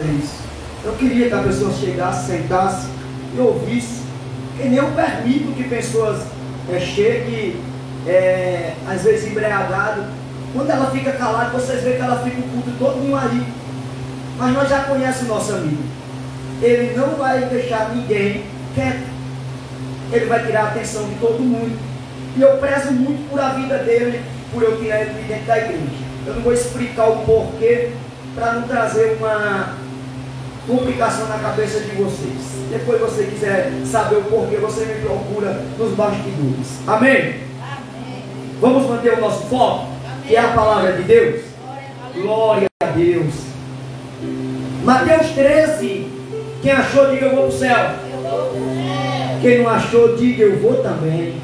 isso. Eu queria que a pessoa chegasse, sentasse e ouvisse. E nem eu permito que pessoas cheguem, às vezes embriagadas. Quando ela fica calada, vocês veem que ela fica o culto todo ali. Mas nós já conhecemos o nosso amigo. Ele não vai deixar ninguém quieto. Ele vai tirar a atenção de todo mundo. E eu prezo muito por a vida dele, por eu tirar ele dentro da igreja. Eu não vou explicar o porquê, para não trazer uma complicação na cabeça de vocês. Depois você quiser saber o porquê, você me procura nos bastidores. Amém? Amém. Vamos manter o nosso foco, Amém. Que é a palavra de Deus. Glória a Deus. Mateus 13. Quem achou, diga eu vou para o céu. Eu vou pro céu. Quem não achou, diga eu vou também.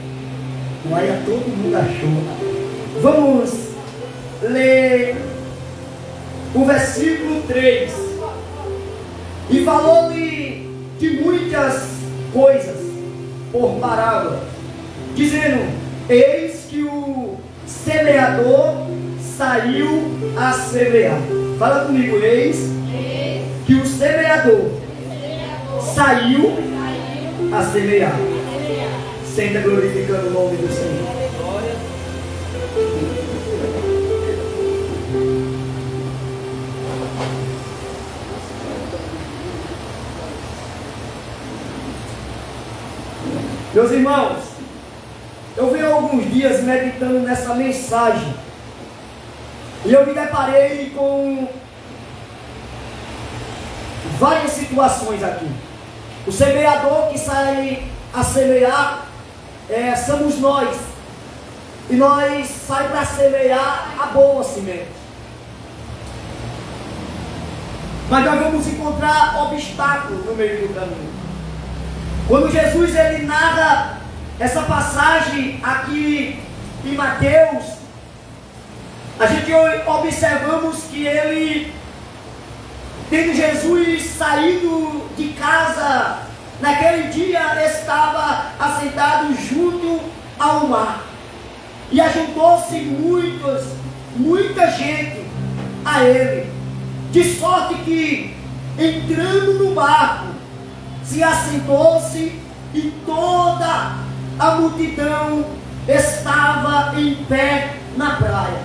Olha, todo mundo achou. Vamos ler o versículo 3. E falou-lhe de muitas coisas por parábola, dizendo: eis que o semeador saiu a semear. Fala comigo, eis que o semeador saiu a semear. Senta glorificando o nome do Senhor. Meus irmãos, eu venho há alguns dias meditando nessa mensagem e eu me deparei com várias situações aqui. O semeador que sai a semear somos nós, e nós saímos para semear a boa semente. Mas nós vamos encontrar obstáculos no meio do caminho. Quando Jesus ele narra essa passagem aqui em Mateus, a gente observamos que ele, tendo Jesus saído de casa, naquele dia estava assentado junto ao mar, e ajuntou-se muita gente a ele, de sorte que, entrando no barco, se assentou-se, e toda a multidão estava em pé na praia.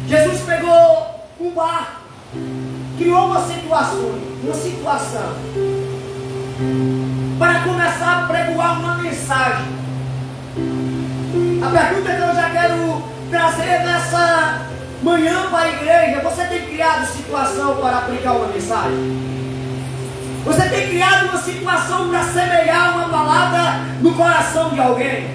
Jesus pegou um barco, criou uma situação para começar a pregoar uma mensagem. A pergunta que eu já quero trazer nessa manhã para a igreja: você tem criado situação para aplicar uma mensagem? Você tem criado uma situação para semear uma palavra no coração de alguém?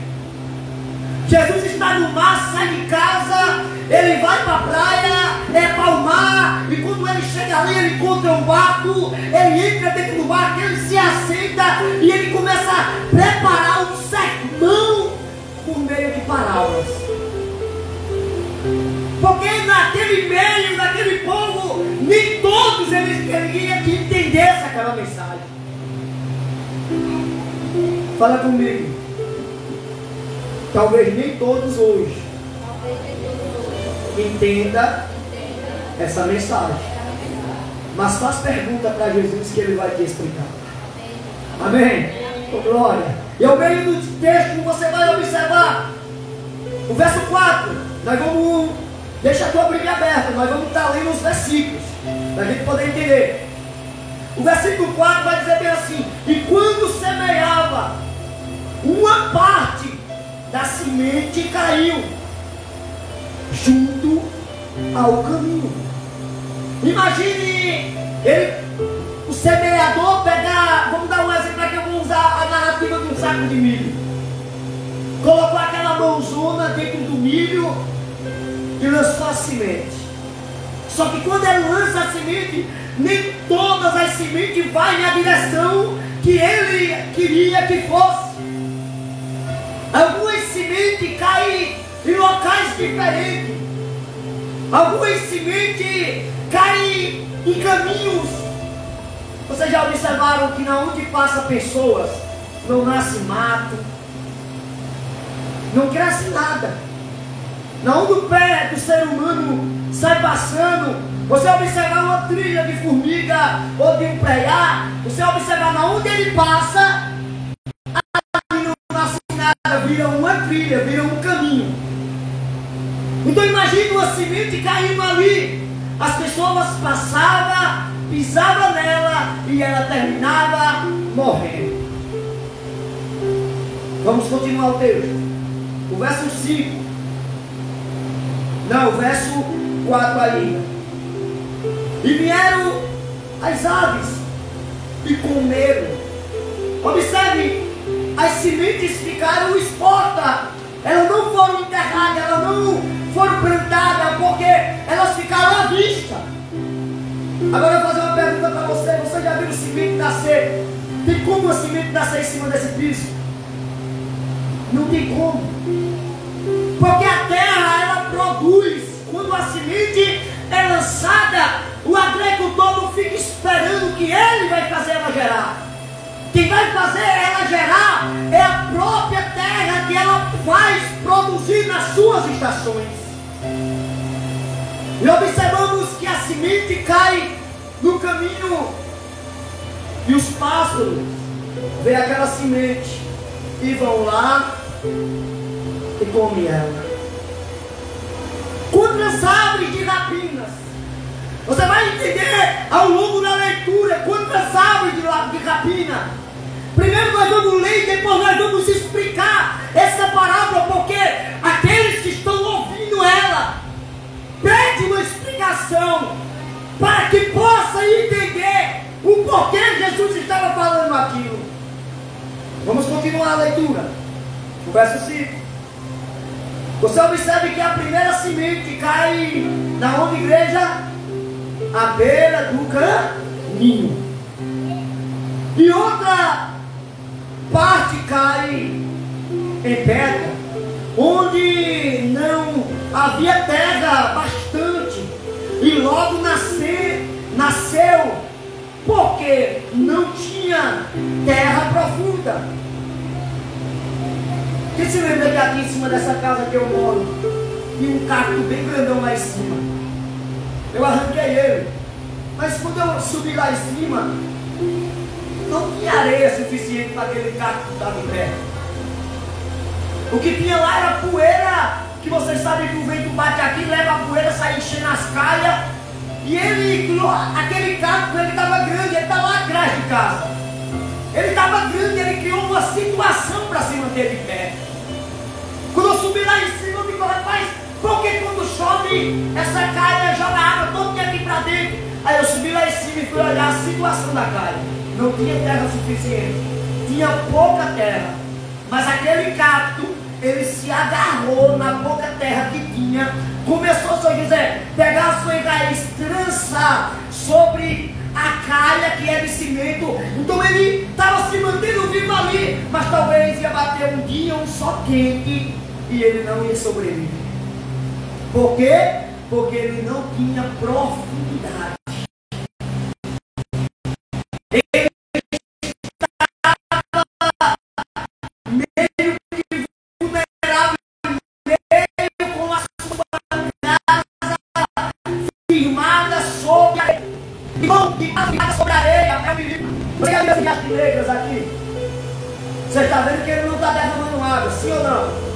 Jesus está no mar, sai de casa, ele vai para a praia, para o mar, e quando ele chega ali, ele encontra um barco, ele entra dentro do barco, ele se assenta e ele começa a preparar um sermão por meio de parábolas. Porque naquele meio, naquele povo, nem todos eles queriam que entendesse aquela mensagem. Fala comigo. Talvez nem todos hoje entenda essa mensagem. Mas faz pergunta para Jesus que ele vai te explicar. Amém? Oh, glória. E ao meio do texto você vai observar o verso 4. Nós vamos... Deixa a tua Bíblia aberta, nós vamos estar lendo os versículos, para a gente poder entender. O versículo 4 vai dizer bem assim: e quando semeava, uma parte da semente caiu junto ao caminho. Imagine o semeador pegar, vamos dar um exemplo aqui, eu vou usar a narrativa de um saco de milho. Colocou aquela mãozona dentro do milho e lançou a semente. Só que quando ele lança a semente, nem todas as sementes vão na direção que ele queria que fosse. Algumas sementes caem em locais diferentes. Algumas sementes caem em caminhos. Vocês já observaram que na onde passa pessoas, não nasce mato, não cresce nada. Na onde o pé do ser humano sai passando, Você observar uma trilha de formiga ou de um preá, você observar na onde ele passa, ali não nasce nada, vira uma trilha, vira um caminho. Então imagine uma semente caindo ali, as pessoas passavam, pisavam nela e ela terminava morrendo. Vamos continuar o texto. O verso 5. Não, o verso 4 ainda. E vieram as aves e comeram. Observe, as sementes ficaram expostas. Elas não foram enterradas, elas não foram plantadas, porque elas ficaram à vista. Agora eu vou fazer uma pergunta para você. Você já viu semente nascer? Tem como a semente nascer em cima desse piso? Não tem como. Porque a terra, ela produz. Quando a semente é lançada, o agricultor não fica esperando que ele vai fazer ela gerar. Quem vai fazer ela gerar é a própria terra, que ela faz produzir nas suas estações. E observamos que a semente cai no caminho e os pássaros veem aquela semente e vão lá e comem ela. Quantas árvores de rapinas? Você vai entender ao longo da leitura quantas árvores de rapina. Primeiro nós vamos ler e depois nós vamos explicar essa parábola, porque aqueles que estão ouvindo ela pedem uma explicação para que possa entender o porquê Jesus estava falando aquilo. Vamos continuar a leitura. O verso 5. Você observe que a primeira semente cai na onde, igreja? À beira do caminho. E outra parte cai em pedra, onde não havia terra bastante. E logo nasceu, porque não tinha terra profunda. Quem se lembra que aqui em cima dessa casa que eu moro, tinha um cacto bem grandão lá em cima? Eu arranquei ele. Mas quando eu subi lá em cima, não tinha areia suficiente para aquele cacto estar de pé. O que tinha lá era poeira, que vocês sabem que o vento bate aqui, leva a poeira, sai enchendo as calhas. E aquele cacto, ele estava grande, ele estava lá atrás de casa. Ele estava grande, ele criou uma situação para se manter de pé. Quando eu subi lá em cima, eu digo, rapaz, porque quando chove, essa calha joga água toda aqui para dentro. Aí eu subi lá em cima e fui olhar a situação da calha. Não tinha terra suficiente, tinha pouca terra. Mas aquele cacto, ele se agarrou na pouca terra que tinha, começou, se eu quiser, pegar a sua raiz, trançar sobre a calha que é de cimento. Então ele estava se mantendo vivo ali, mas talvez ia bater um dia um sol quente e ele não ia sobreviver. Por quê? Porque ele não tinha profundidade. Ele estava meio que vulnerável, meio com a sua casa firmada sobre a areia. Sobre a areia, é um perigo. Você já viu as negras aqui? Você está vendo que ele não está derramando água, sim ou não?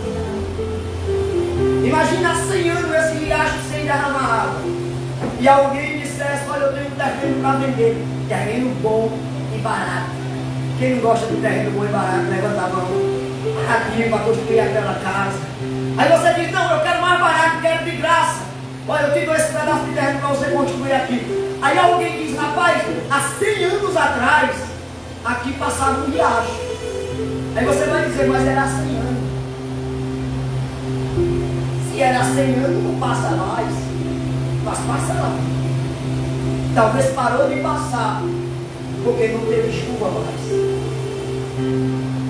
Imagina 100 anos esse riacho sem derramar água. E alguém dissesse, olha, eu tenho um terreno para vender. Terreno bom e barato. Quem não gosta de terreno bom e barato, levanta a mão. Aqui para construir aquela casa. Aí você diz, não, eu quero mais barato, quero de graça. Olha, eu te dou esse pedaço de terreno para você construir aqui. Aí alguém diz, rapaz, há 100 anos atrás, aqui passava um riacho. Aí você vai dizer, mas era 100 anos. Se era 100 anos, não passa mais. Mas passa lá. Talvez parou de passar, porque não teve chuva mais.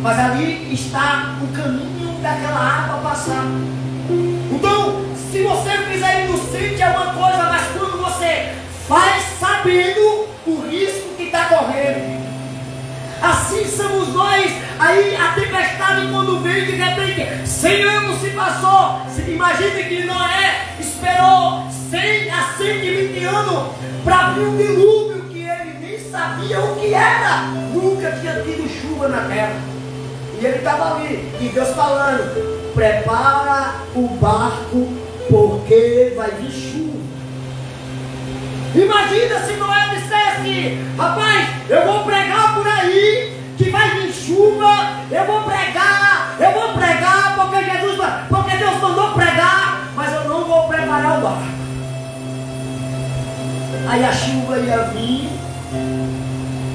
Mas ali está o caminho daquela água passar. Então, se você fizer inocente é uma coisa, mas quando você faz sabendo o risco que está correndo. Assim somos nós. Aí a tempestade quando vem de repente 100 anos se passou. Imagine que Noé esperou 100 a 120 anos para vir um dilúvio que ele nem sabia o que era. Nunca tinha tido chuva na terra. E ele estava ali, e Deus falando: prepara o barco, porque vai vir chuva. Imagina se Noé dissesse: rapaz, eu vou pregar por aí, que vai vir chuva, eu vou pregar, porque Deus mandou pregar, mas eu não vou preparar o barco. Aí a chuva ia vir,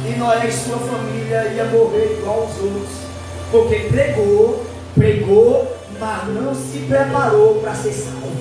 e Noé e sua família ia morrer igual os outros, porque pregou, mas não se preparou para ser salvo.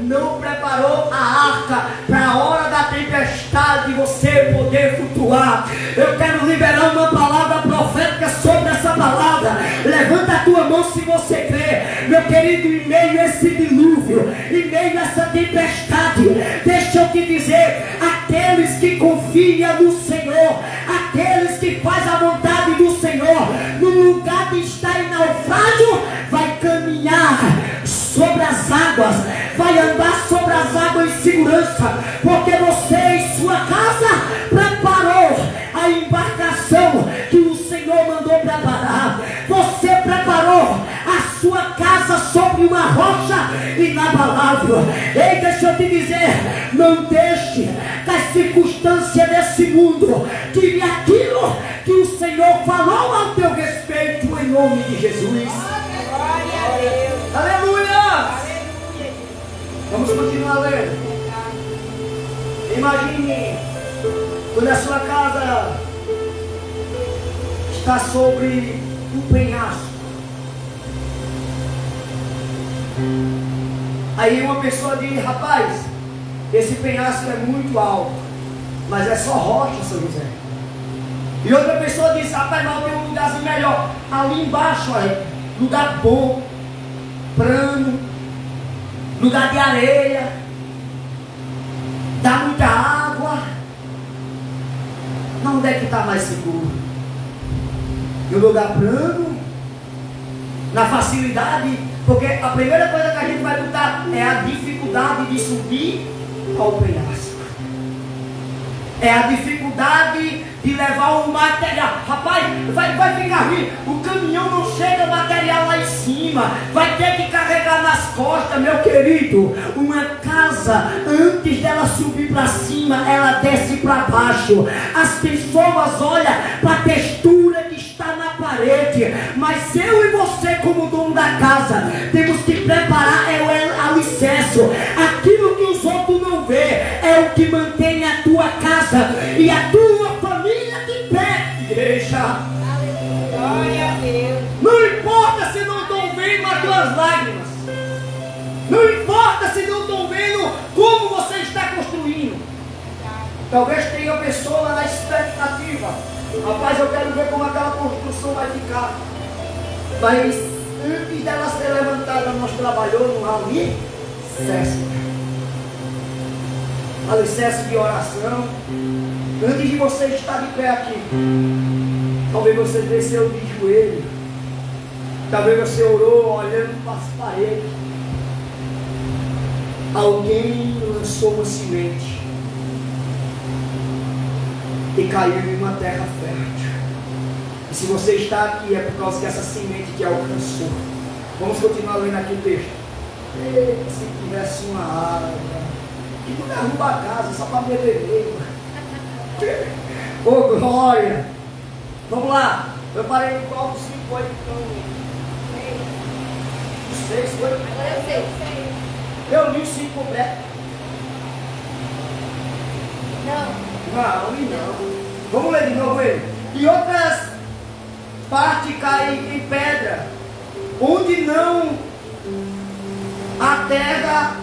Não preparou a arca para a hora da tempestade você poder flutuar. Eu quero liberar uma palavra profética sobre essa palavra. Levanta a tua mão se você crê. Meu querido, em meio a esse dilúvio, em meio a essa tempestade, deixa eu te dizer, aqueles que confiam no Senhor, aqueles que fazem a vontade do Senhor, no lugar de estar em naufrágio, vai caminhar sobre as águas, vai andar sobre as águas em segurança, porque você em sua casa preparou a embarcação que o Senhor mandou preparar. Você preparou a sua casa sobre uma rocha inabalável. Ei, deixa eu te dizer, não deixe que as circunstâncias desse mundo tire aquilo que o Senhor falou ao teu respeito, em nome de Jesus. Glória a Deus. Aleluia! Vamos continuar lendo. Imagine quando a sua casa está sobre um penhasco. Aí uma pessoa diz: rapaz, esse penhasco é muito alto, mas é só rocha, São José. E outra pessoa diz: rapaz, não, tem um lugarzinho melhor ali embaixo, aí, lugar bom, plano, lugar de areia, dá muita água. Onde é que está mais seguro? No lugar plano? Na facilidade? Porque a primeira coisa que a gente vai lutar é a dificuldade de subir ao penhasco. É a dificuldade de levar o material. Rapaz, vai ficar ruim. O caminhão não chega material lá em cima. Vai ter que carregar nas costas, meu querido. Uma casa, antes dela subir para cima, ela desce para baixo. As pessoas olham para a textura que está na parede. Mas eu e você, como dono da casa, temos que preparar o alicerce. Aquilo que os outros não vê é o que mantém a tua casa e a tua família de pé, igreja. Glória a Deus. Não importa se não estão vendo as tuas lágrimas, não importa se não estão vendo como você está construindo. Talvez tenha pessoa na expectativa: rapaz, eu quero ver como aquela construção vai ficar. Mas antes dela ser levantada, nós trabalhamos no alicerce. Alicerce de oração. Antes de você estar de pé aqui, talvez você desceu de joelho, talvez você orou olhando para as paredes. Alguém lançou uma semente e caiu em uma terra fértil. E se você está aqui, é por causa que essa semente te alcançou. Vamos continuar lendo aqui o texto. Se tivesse uma água, que não derruba a casa só para beber. Oh, glória! Vamos lá. Eu parei em qual dos 5 foi? Os 6 foi? Eu sei. Eu li os 5 completos. Não. Não. Vamos ler de novo ele. E outras partes caem em pedra, onde não a terra,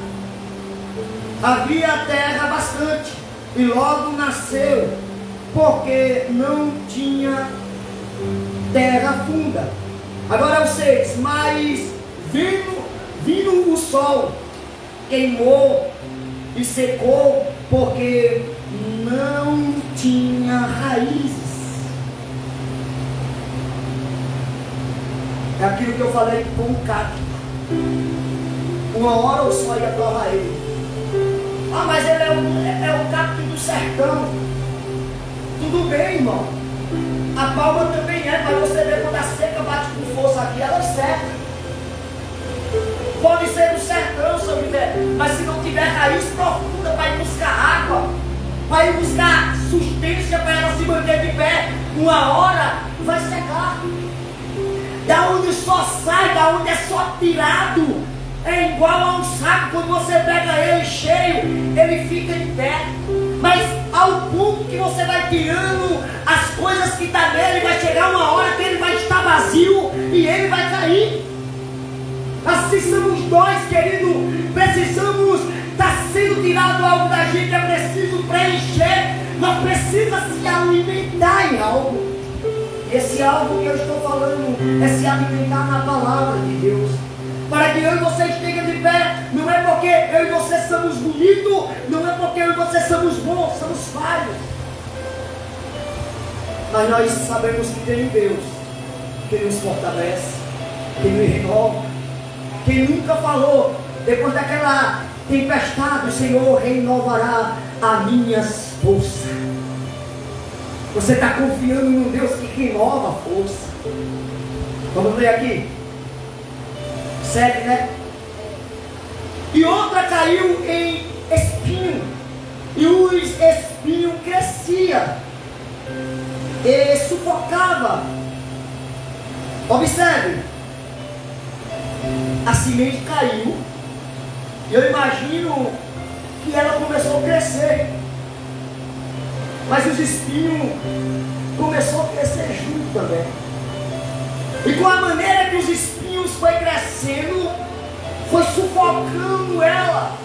havia a terra bastante, e logo nasceu, porque não tinha terra funda. Agora o 6, mas vindo o sol, queimou e secou, porque não tinha raízes. É aquilo que eu falei com o cacto. Uma hora o sol ia provar ele. Ah, mas ele é o cacto do sertão. Tudo bem, irmão. A palma também é, mas você vê quando a seca bate com força aqui, ela seca. Pode ser do sertão, São José, mas se não tiver raiz profunda para ir buscar água, para ir buscar sustância para ela se manter de pé, uma hora vai secar. Da onde só sai, da onde é só tirado, é igual a um saco. Quando você pega ele cheio, ele fica em pé. Mas ao ponto que você vai tirando as coisas que está nele, vai chegar uma hora que ele vai estar vazio e ele vai cair. Assim somos nós, querido. Precisamos estar sendo tirado algo da gente, é preciso preencher. Nós precisamos se alimentar em algo. Esse algo que eu estou falando é se alimentar na palavra de Deus. Para que eu e você esteja de pé, não é porque eu e você somos bonitos, não é porque eu e você somos bons, somos falhos. Mas nós sabemos que tem um Deus que nos fortalece, que nos renova, que nunca falou, depois daquela tempestade, o Senhor renovará as minhas forças. Você está confiando num Deus que renova a força. Vamos ler aqui. Segue, né? E outra caiu em espinho, e os espinhos cresciam e sufocava. Observe, a semente caiu, e eu imagino que ela começou a crescer, mas os espinhos começaram a crescer junto também. E com a maneira que os espinhos foi crescendo, foi sufocando ela.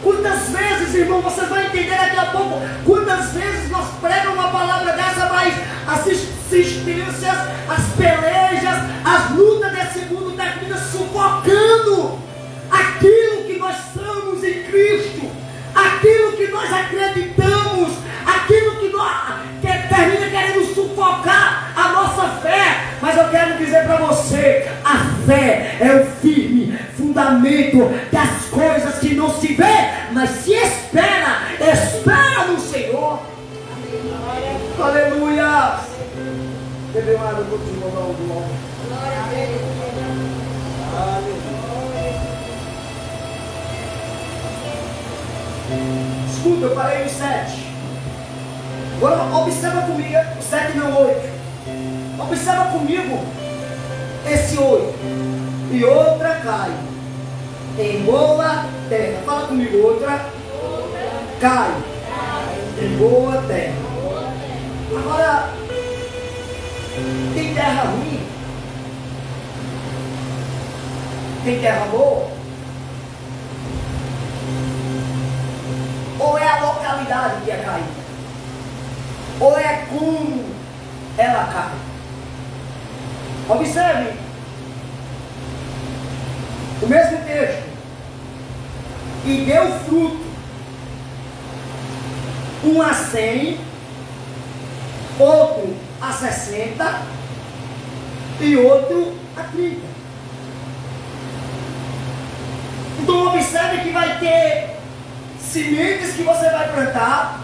Quantas vezes, irmão, vocês vão entender daqui a pouco, quantas vezes nós pregamos uma palavra dessa, mas as insistências, as pelejas, as lutas desse mundo terminam sufocando aquilo que nós somos em Cristo, aquilo que nós acreditamos, aquilo que termina querendo sufocar a nossa fé. Mas eu quero dizer para você, a fé é o firme fundamento das coisas que não se vê, mas se espera no Senhor. Aleluia. Bebeu uma água, vou te mandar um glória. Escuta, eu parei no 7. Agora observa comigo, 7 não 8. Observa comigo esse 8. E outra cai em boa terra. Fala comigo, outra cai em boa terra. Agora, tem terra ruim? Tem terra boa? Ou é a localidade que é caída? Ou é como ela cai? Observe o mesmo texto. E deu fruto, um a 100, outro a 60 e outro a 30. Então observe que vai ter sementes que você vai plantar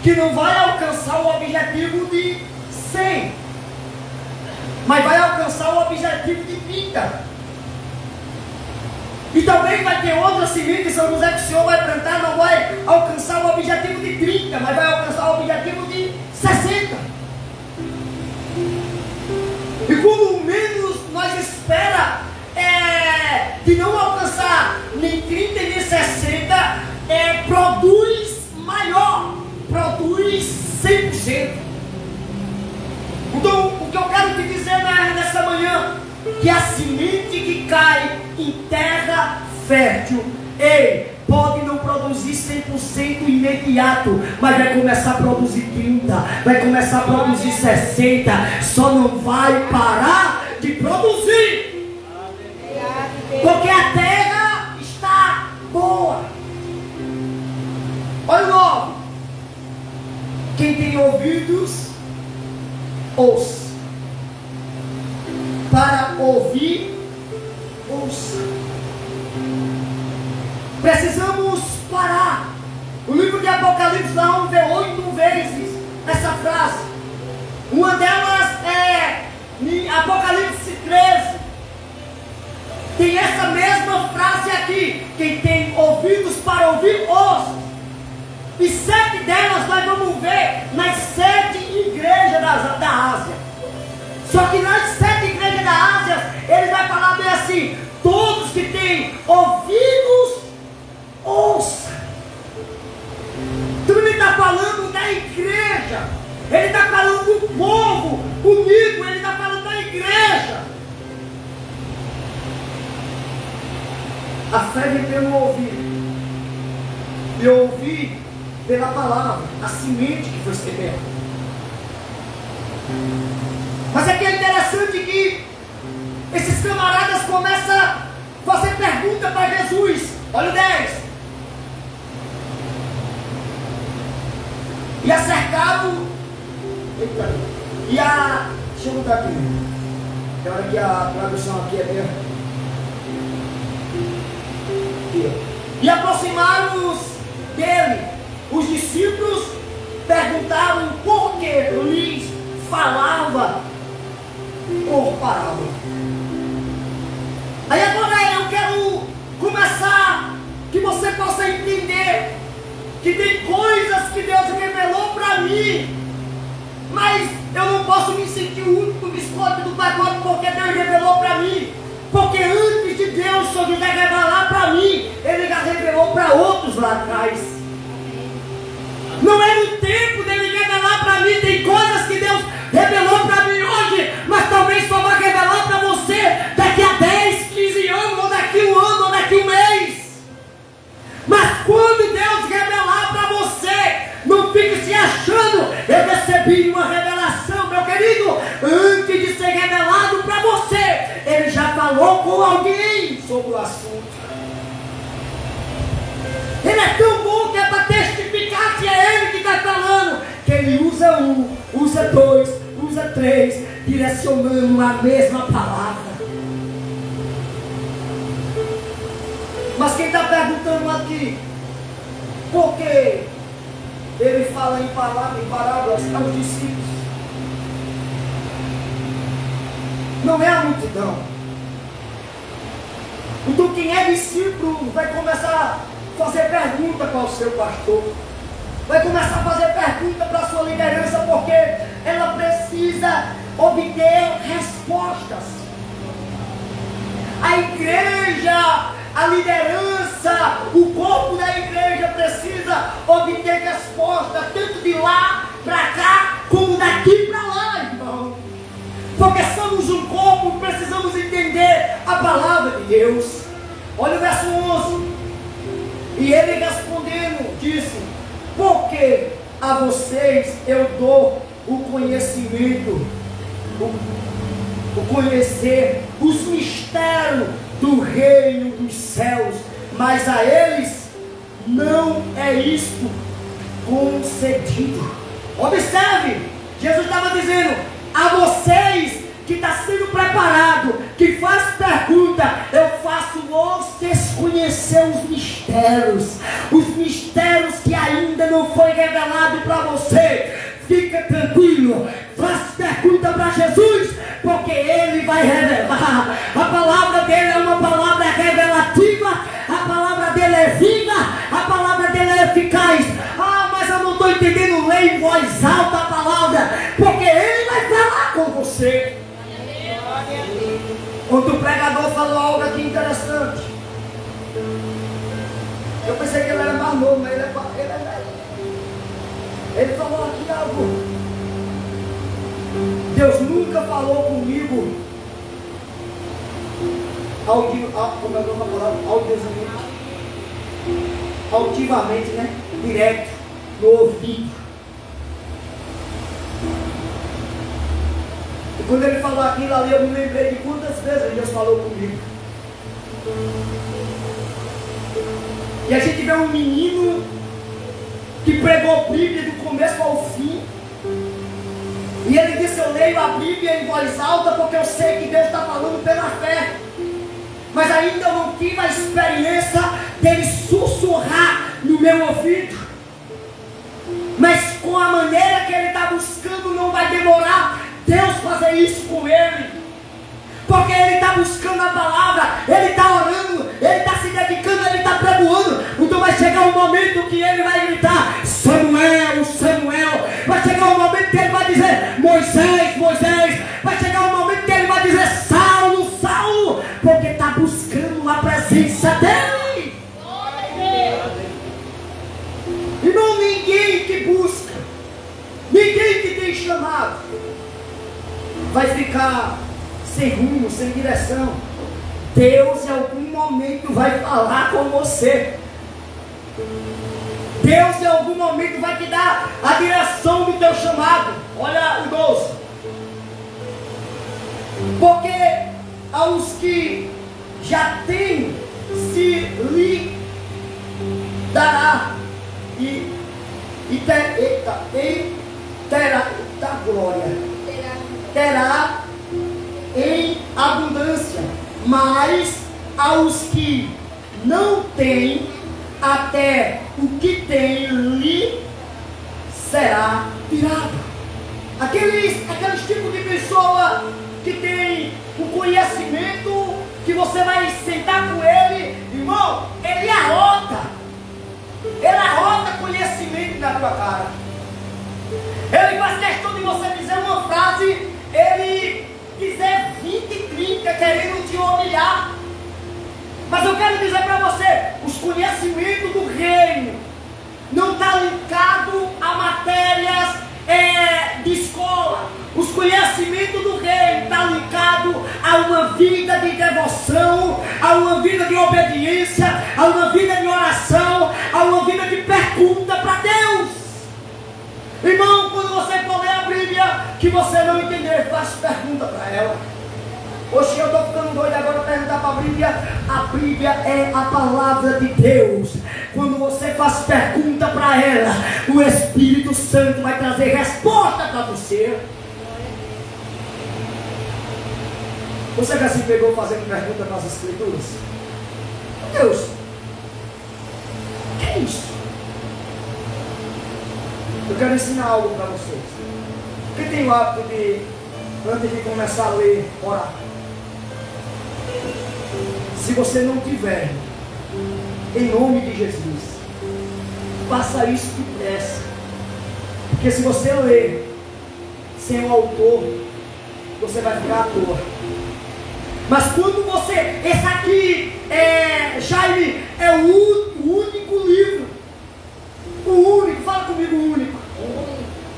que não vai alcançar o objetivo de 100, mas vai alcançar o objetivo de 30. E também vai ter outra semente, São José, que o Senhor vai plantar, não vai alcançar o objetivo de 30, mas vai alcançar o objetivo de 60. E como menos nós espera de não alcançar nem 30 nem 60, produz maior, produz 100%. Então, o que eu quero te dizer nessa manhã, que a semente que cai em terra fértil, pode não produzir 100% imediato, mas vai começar a produzir 30, vai começar a produzir 60, só não vai parar de produzir, porque a terra está boa. Olha o 9. Quem tem ouvidos, ouça. Para ouvir, ouça. Precisamos parar. O livro de Apocalipse lá vamos ver 8 vezes essa frase. Uma delas é em Apocalipse 13. Tem essa mesma frase aqui: quem tem ouvidos para ouvir, ouça. E 7 delas nós vamos ver nas 7 igrejas da Ásia. Só que nas 7 igrejas da Ásia, ele vai falar bem assim: todos que têm ouvidos, ouça. Então ele está falando da igreja, ele está falando do povo unido, ele está falando da igreja. A fé vem pelo ouvir, e ouvir pela palavra, a semente que foi semeada. Mas aqui é interessante que esses camaradas começam a fazer pergunta para Jesus. Olha o 10. E acercaram. Eita. Deixa eu botar aqui. Tem hora que a tradução aqui é mesmo. E aproximaram-nos dele. Os discípulos perguntaram por que lhes falava por parábola. Aí agora eu quero começar que você possa entender que tem coisas que Deus revelou para mim, mas eu não posso me sentir o único biscoito do pacote porque Deus revelou para mim. Porque antes de Deus só quiser revelar para mim, Ele já revelou para outros lá atrás. Não era o tempo dele revelar para mim. Tem coisas que Deus revelou para mim hoje, mas talvez só vai revelar para você daqui a 10, 15 anos, ou daqui um ano, ou daqui um mês. Mas quando Deus revelar para você, não fique se achando: eu recebi uma revelação, meu querido. Antes de ser revelado para você, Ele já falou com alguém sobre o assunto. Ele é tão bom que é para testificar que é Ele que está falando, que Ele usa um, usa dois, usa três, direcionando a mesma palavra. Mas quem está perguntando aqui, por que Ele fala em parábolas aos discípulos? Não é a multidão. Então quem é discípulo vai começar a fazer pergunta para o seu pastor, vai começar a fazer pergunta para a sua liderança, porque ela precisa obter respostas. A igreja, a liderança, o corpo da igreja precisa obter respostas, tanto de lá para cá, como daqui para lá, irmão. Porque somos um corpo, precisamos entender a palavra de Deus. Olha o verso 11. E ele respondendo, disse: porque a vocês eu dou o conhecimento, o conhecer os mistérios do reino dos céus, mas a eles não é isto concedido. Observe, Jesus estava dizendo: a vocês que está sendo preparado, que faz pergunta, eu faço vocês conhecer os mistérios que ainda não foi revelado para você. Fica tranquilo, faça pergunta para Jesus, porque Ele vai revelar. A palavra dele é uma palavra revelativa, a palavra dele é viva, a palavra dele é eficaz. Ah, mas eu não estou entendendo, ler em voz alta a palavra, porque Ele vai falar com você. Quando o pregador falou algo aqui interessante, eu pensei que ele era mais novo, mas ele é velho. Ele falou aqui algo: Deus nunca falou comigo altivamente, né? Direto, no ouvido. E quando ele falou aquilo ali, eu me lembrei de quantas vezes Deus falou comigo. E a gente vê um menino que pregou a Bíblia do começo ao fim. E ele disse: eu leio a Bíblia em voz alta porque eu sei que Deus está falando pela fé. mas ainda eu não tive a experiência dele sussurrar no meu ouvido. Mas com a maneira que ele está buscando, não vai demorar Deus fazer isso com ele. Porque ele está buscando a palavra, ele está orando, ele está se dedicando, ele está pregoando. Então vai chegar um momento que ele vai gritar: Samuel, Samuel. Vai chegar um momento que ele vai dizer: Moisés, Moisés. Vai chegar um momento que ele vai dizer: Saulo, Saulo. Porque está buscando a presença dele. Irmão, ninguém que busca, ninguém que tem chamado, vai ficar sem rumo, sem direção. Deus em algum momento vai falar com você. Deus em algum momento vai te dar a direção do teu chamado. Olha o 12. Porque aos que já têm se lhe dará e terá glória. Terá em abundância, mas aos que não têm, até o que tem lhe será tirado. Aqueles tipos de pessoa que tem o conhecimento, que você vai sentar com ele, irmão, ele arrota conhecimento na tua cara. Ele faz questão de você dizer uma frase, ele dizer 20, 30, querendo te humilhar. Mas eu quero dizer para você, os conhecimentos do reino não está linkado a matérias de escola. Os conhecimentos do reino está linkado a uma vida de devoção, a uma vida de obediência, a uma vida de oração, a uma vida de pergunta para Deus. Irmão, quando você for ler a Bíblia, que você não entender, faça pergunta para ela. Oxe, eu estou ficando doido agora para perguntar para a Bíblia. A Bíblia é a palavra de Deus. Quando você faz pergunta para ela, o Espírito Santo vai trazer resposta para você. Você já se pegou fazendo pergunta para as Escrituras? Deus, o que é isso? Eu quero ensinar algo para vocês. Quem tem o hábito de, antes de começar a ler, orar? Se você não tiver, em nome de Jesus, faça isso depressa. Porque se você ler sem o autor, você vai ficar à toa. Mas quando você, esse aqui, Jaime, é o único livro, o único, fala comigo, o único,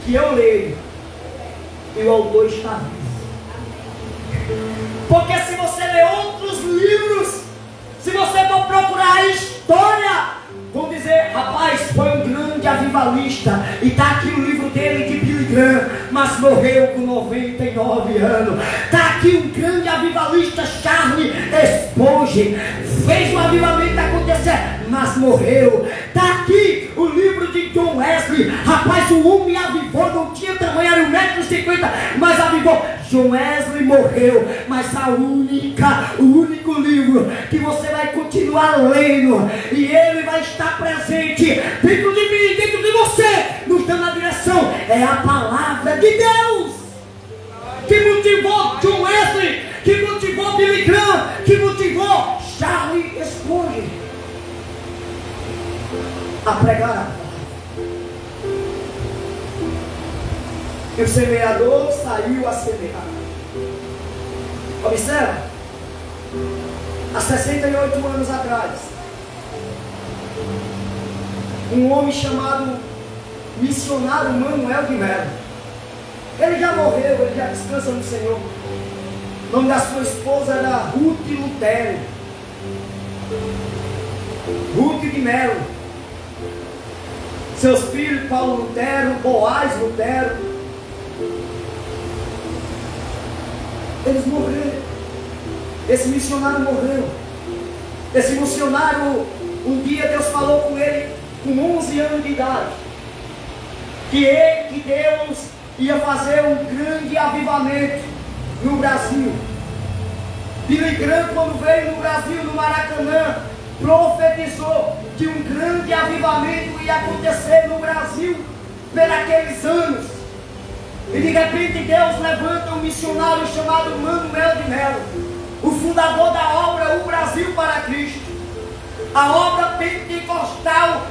que eu leio, e o autor está vivo. Porque se você ler outros livros, se você for procurar a história, vão dizer: rapaz, foi um grande avivalista, e está aqui o livro dele de Billy Graham, mas morreu com 99 anos. Está aqui um grande avivalista, Charles Spurgeon, fez o avivamento acontecer, mas morreu. Está aqui o livro de John Wesley, rapaz, o homem avivou, não tinha tamanho, era 1,50 m, mas avivou. John Wesley morreu, mas o único livro que você vai continuar lendo, e ele vai estar presente dentro de mim, dentro de você, nos dando a direção, é a palavra de Deus, que motivou John Wesley, que motivou Billy Graham, que motivou Charles Spurgeon a pregar a palavra. E o semeador saiu a semear. Observa, há 68 anos atrás, um homem chamado missionário Manuel de Melo, ele já morreu, ele já descansa no Senhor. O nome da sua esposa era Ruth Lutero, Ruth de Melo. Seus filhos, Paulo Lutero, Boaz Lutero, eles morreram. Esse missionário morreu. Esse missionário, um dia Deus falou com ele, com 11 anos de idade, que Deus ia fazer um grande avivamento no Brasil. Billy Graham, quando veio no Brasil, no Maracanã, profetizou que um grande avivamento ia acontecer no Brasil por aqueles anos. E de repente Deus levanta um missionário chamado Manuel de Melo, o fundador da obra O Brasil para Cristo. A obra pentecostal,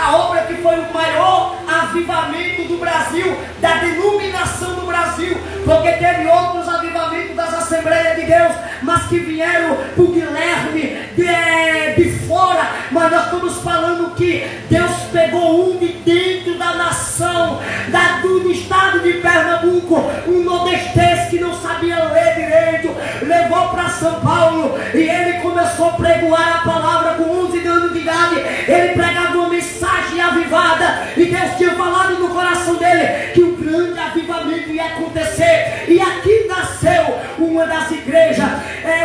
a obra que foi o maior avivamento do Brasil, da denominação do Brasil, porque teve outros avivamentos das Assembleias de Deus, mas que vieram por Guilherme de fora. Mas nós estamos falando que Deus pegou um de dentro da nação, do estado de Pernambuco, um nordestês que não sabia ler direito, levou para São Paulo e ele começou a pregoar a palavra com 11 anos de idade. Ele pregava uma mensagem avivada e Deus tinha falado no coração dele que um grande avivamento ia acontecer, e aqui nasceu uma das igrejas,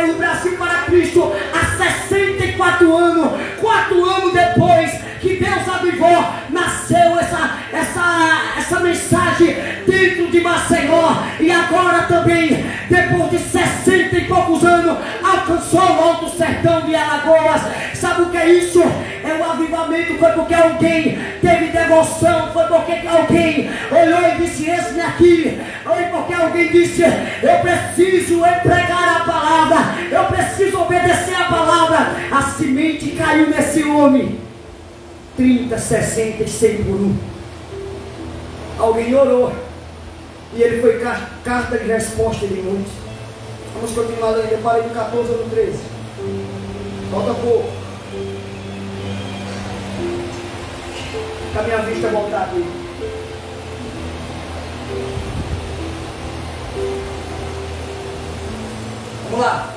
o Brasil para Cristo, há 64 anos, 4 anos depois que Deus avivou, nasceu essa mensagem dentro de Maceió, e agora também, depois de 60 e poucos anos, alcançou o Alto Sertão de Alagoas. Sabe o que é isso? É o avivamento, foi porque alguém teve devoção, foi porque alguém olhou e disse: esse aqui, foi porque alguém disse: eu preciso pregar a palavra, eu preciso obedecer a palavra. A semente caiu nesse homem, 30, 60 e 100 por um. Alguém orou e ele foi carta de resposta de muitos. Vamos continuar lendo. Eu parei do 14 ao 13. Volta pouco, para a minha vista voltar aqui. Vamos lá.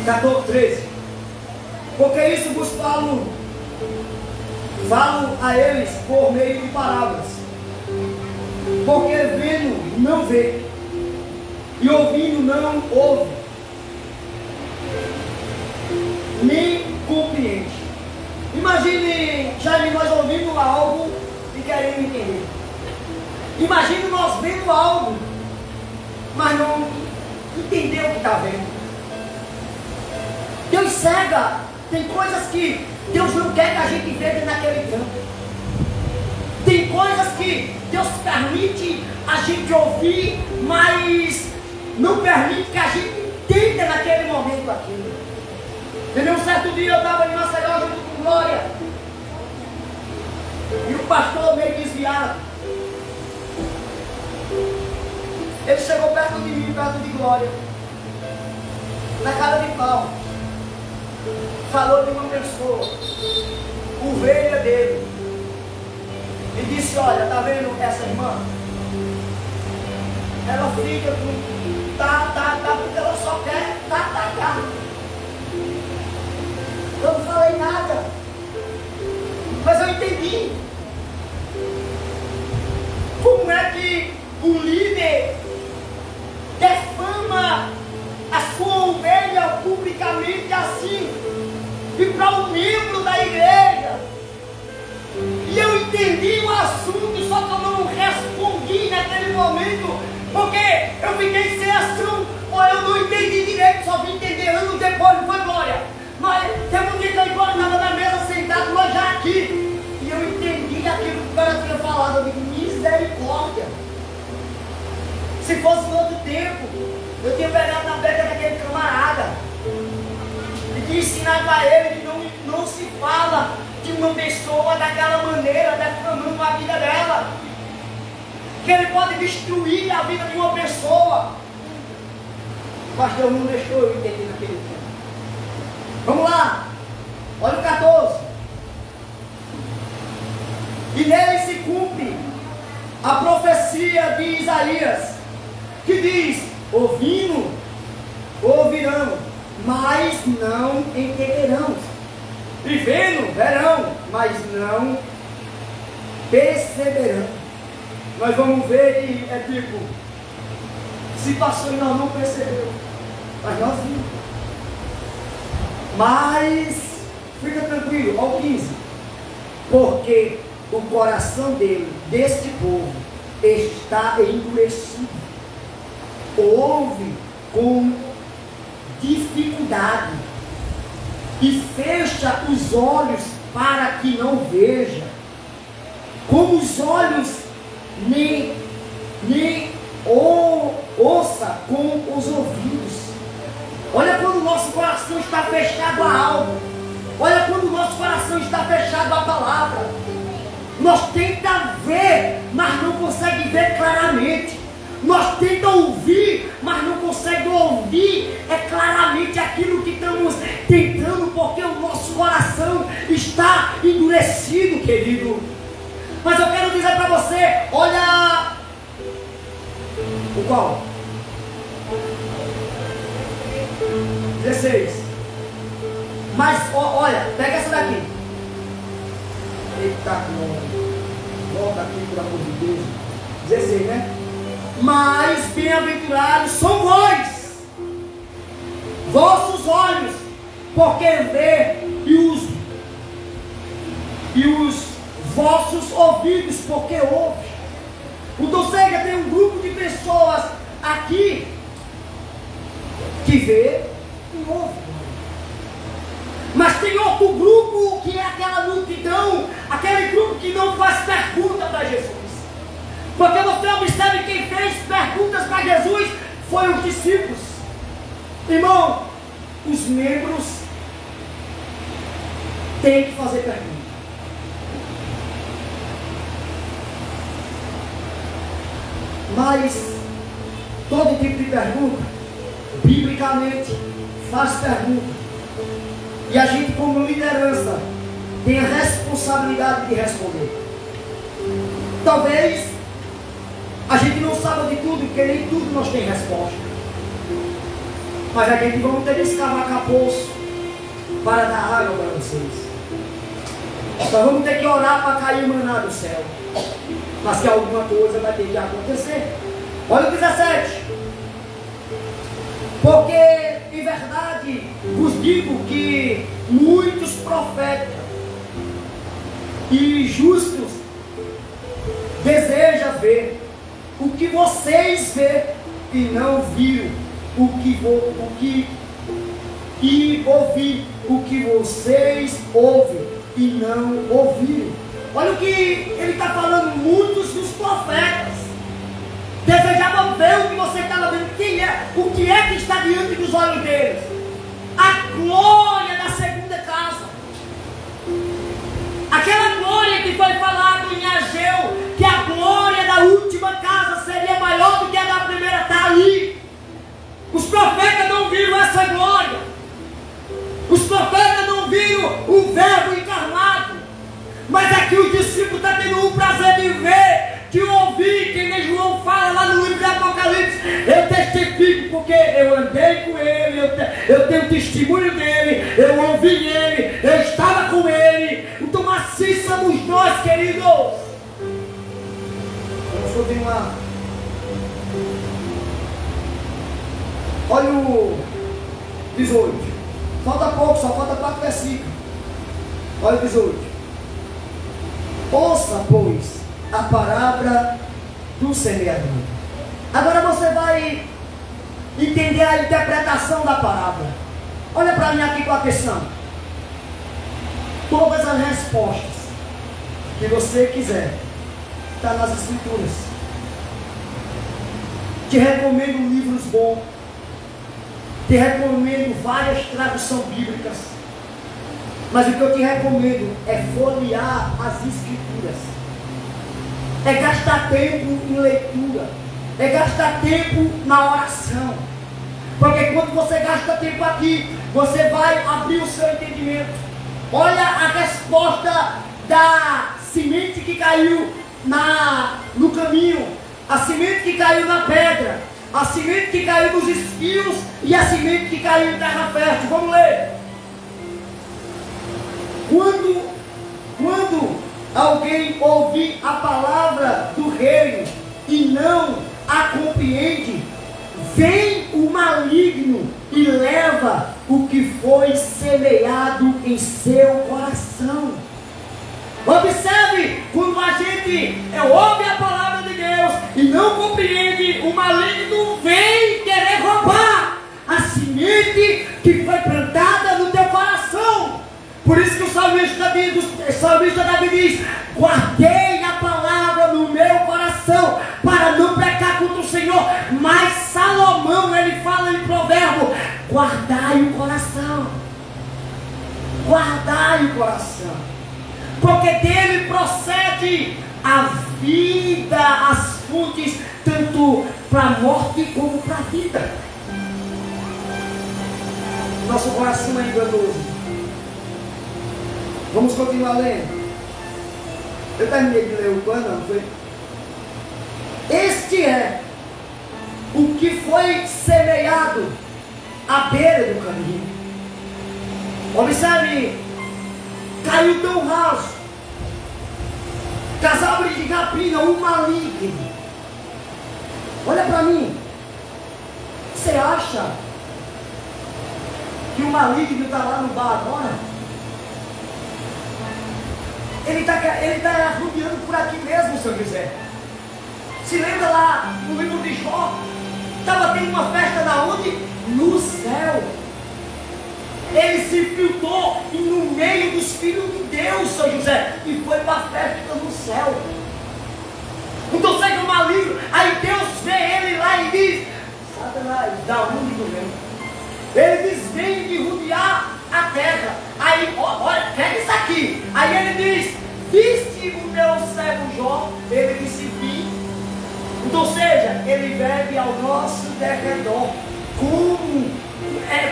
14, 13. Porque isso vos falo a eles por meio de parábolas. Porque vendo não vê, e ouvindo não ouve, nem compreende. Imagine, Jaime, nós ouvindo algo e querendo entender. Imagine nós vendo algo, mas não entender o que está vendo. Deus cega. Tem coisas que Deus não quer que a gente veja naquele campo. Tem coisas que Deus permite a gente ouvir, mas não permite que a gente entenda naquele momento aquilo. Entendeu? Um certo dia eu estava em Maceió junto com Glória, e o pastor meio desviado, ele chegou perto de mim, perto de Glória, na cara de pau, falou de uma pessoa, ovelha dele, e disse: olha, tá vendo essa irmã? Ela fica com porque ela só quer tá. Eu não falei nada, mas eu entendi. Como é que o líder defama a sua ovelha publicamente assim? E para um membro da igreja. E eu entendi o assunto, só que eu não respondi naquele momento, porque eu fiquei sem ação, ou eu não entendi direito, só vim entender anos depois, não foi, Glória? Mas teve um dia que a Glória estava na mesa sentado, nós já aqui, e eu entendi aquilo que o cara tinha falado. Eu digo: misericórdia. Se fosse no outro tempo, eu tinha pegado na beca daquele camarada e tinha ensinado a ele que não se fala de uma pessoa daquela maneira, defamando a vida dela, que ele pode destruir a vida de uma pessoa. O pastor não deixou eu entender naquele tempo. Vamos lá, olha o 14. E nele se cumpre a profecia de Isaías, que diz: ouvindo, ouvirão, mas não entenderão. E vendo, verão, mas não perceberão. Nós vamos ver e é tipo, se passou e nós não percebemos, mas nós vimos. Mas, fica tranquilo, ao 15. Porque o coração deste povo, está endurecido. Ouve com dificuldade e fecha os olhos para que não veja, como os olhos nem ouça com os ouvidos. Olha quando o nosso coração está fechado a algo. Olha quando o nosso coração está fechado à palavra. Nós tenta ver, mas não consegue ver claramente. Nós tenta ouvir, mas não consegue ouvir claramente aquilo que estamos tentando, porque o nosso coração está endurecido, querido. Mas eu quero dizer para você, olha o qual? 16. Mas olha, pega essa daqui. Eita, volta aqui, pelo amor de Deus. 16, né? Mas bem-aventurados são vossos olhos, porque vê, e os vossos ouvidos, porque ouvem. Então, seja, tem um grupo de pessoas aqui que vê e ouve. Mas tem outro grupo que é aquela multidão, aquele grupo que não faz pergunta para Jesus. Porque você observe quem fez perguntas para Jesus foi os discípulos. Irmão, os membros têm que fazer pergunta. Mas todo tipo de pergunta, biblicamente, faz pergunta. E a gente, como liderança, tem a responsabilidade de responder. Talvez a gente não saiba de tudo, porque nem tudo nós tem resposta. Mas a gente vamos ter que escavar capôs para dar água para vocês. Nós vamos ter que orar para cair o maná do céu. Mas que alguma coisa vai ter que acontecer. Olha o 17. Porque, em verdade, vos digo que muitos profetas e justos desejam ver o que vocês vê e não viram, e ouvir o que vocês ouvem e não ouviram. Olha o que ele está falando, muitos dos profetas desejavam ver o que você estava vendo, o que é que está diante dos olhos deles? A glória da segunda casa. Aquela glória que foi falado em Ageu, que a glória da última casa seria maior do que a da primeira, está ali. Os profetas não viram essa glória. Os profetas não viram o verbo encarnado. Mas aqui os discípulos estão tendo o prazer de ver, de ouvir, que nem João fala lá no livro do Apocalipse. Eu testifico porque eu andei com ele, eu tenho testemunho dele, eu ouvi ele, eu estava com ele. Então assim somos nós, queridos. Vamos continuar. Olha o 18. Falta pouco, só falta 4 versículos. Olha o 18. Ouça, pois, a palavra do semeador. Agora você vai entender a interpretação da palavra. Olha para mim aqui com atenção. Todas as respostas que você quiser está nas Escrituras. Te recomendo livros bons. Te recomendo várias traduções bíblicas. Mas o que eu te recomendo é folhear as Escrituras. É gastar tempo em leitura. É gastar tempo na oração. Porque quando você gasta tempo aqui, você vai abrir o seu entendimento. Olha a resposta da semente que caiu no caminho. A semente que caiu na pedra. A semente que caiu nos espinhos. E a semente que caiu em terra fértil. Vamos ler. Quando alguém ouvir a palavra do reino e não a compreende, vem o maligno e leva o que foi semeado em seu coração. Observe, quando a gente ouve a palavra de Deus e não compreende, o maligno vem querer roubar a semente semente que foi plantada no teu coração. Por isso que o salmista Davi diz: guardei a palavra no meu coração para não pecar contra o Senhor. Mas Salomão, ele fala em provérbio: guardai o coração. Guardai o coração, porque dele procede a vida, as fontes, tanto para a morte como para a vida. Nosso coração é enganoso. Vamos continuar lendo. Eu terminei de ler o plano, não foi? Este é o que foi semeado à beira do caminho. Observe, caiu tão raso que as árvores de rapina, o maligno. Olha para mim. Você acha que o maligno está lá no bar agora? Ele está rodeando por aqui mesmo, São José. Se lembra lá no livro de Jó? Estava tendo uma festa da onde? No céu. Ele se filtrou no meio dos filhos de Deus, São José, e foi para a festa no céu. Então segue o maligno. Aí Deus vê ele lá e diz: Satanás, da onde tu vem? Ele diz: vem de rodear a terra. Aí, olha, pega isso aqui. Aí ele diz: viste o meu servo Jó? Ele disse: vi. Então, ou seja, ele bebe ao nosso derredor. Como?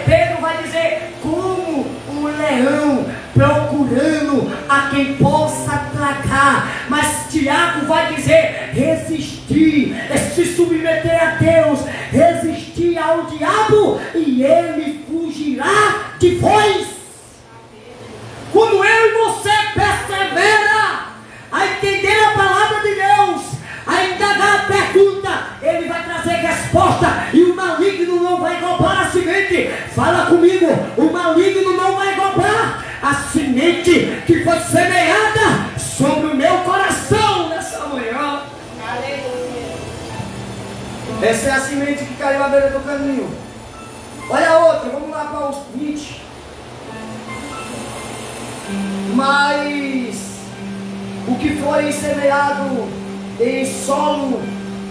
Pedro vai dizer: como um leão procurando a quem possa tragar. Mas Tiago vai dizer: resistir, se submeter a Deus, resistir ao diabo e ele fugirá de vós. Quando eu e você persevera a entender a palavra de Deus, a indagar a pergunta, ele vai trazer resposta, e o maligno não vai roubar a semente. Fala comigo, o maligno não vai roubar a semente que foi semeada sobre o meu coração nessa manhã. Aleluia. Essa é a semente que caiu à beira do caminho. Olha a outra, vamos lá para os 20. Mas o que foi semeado em solo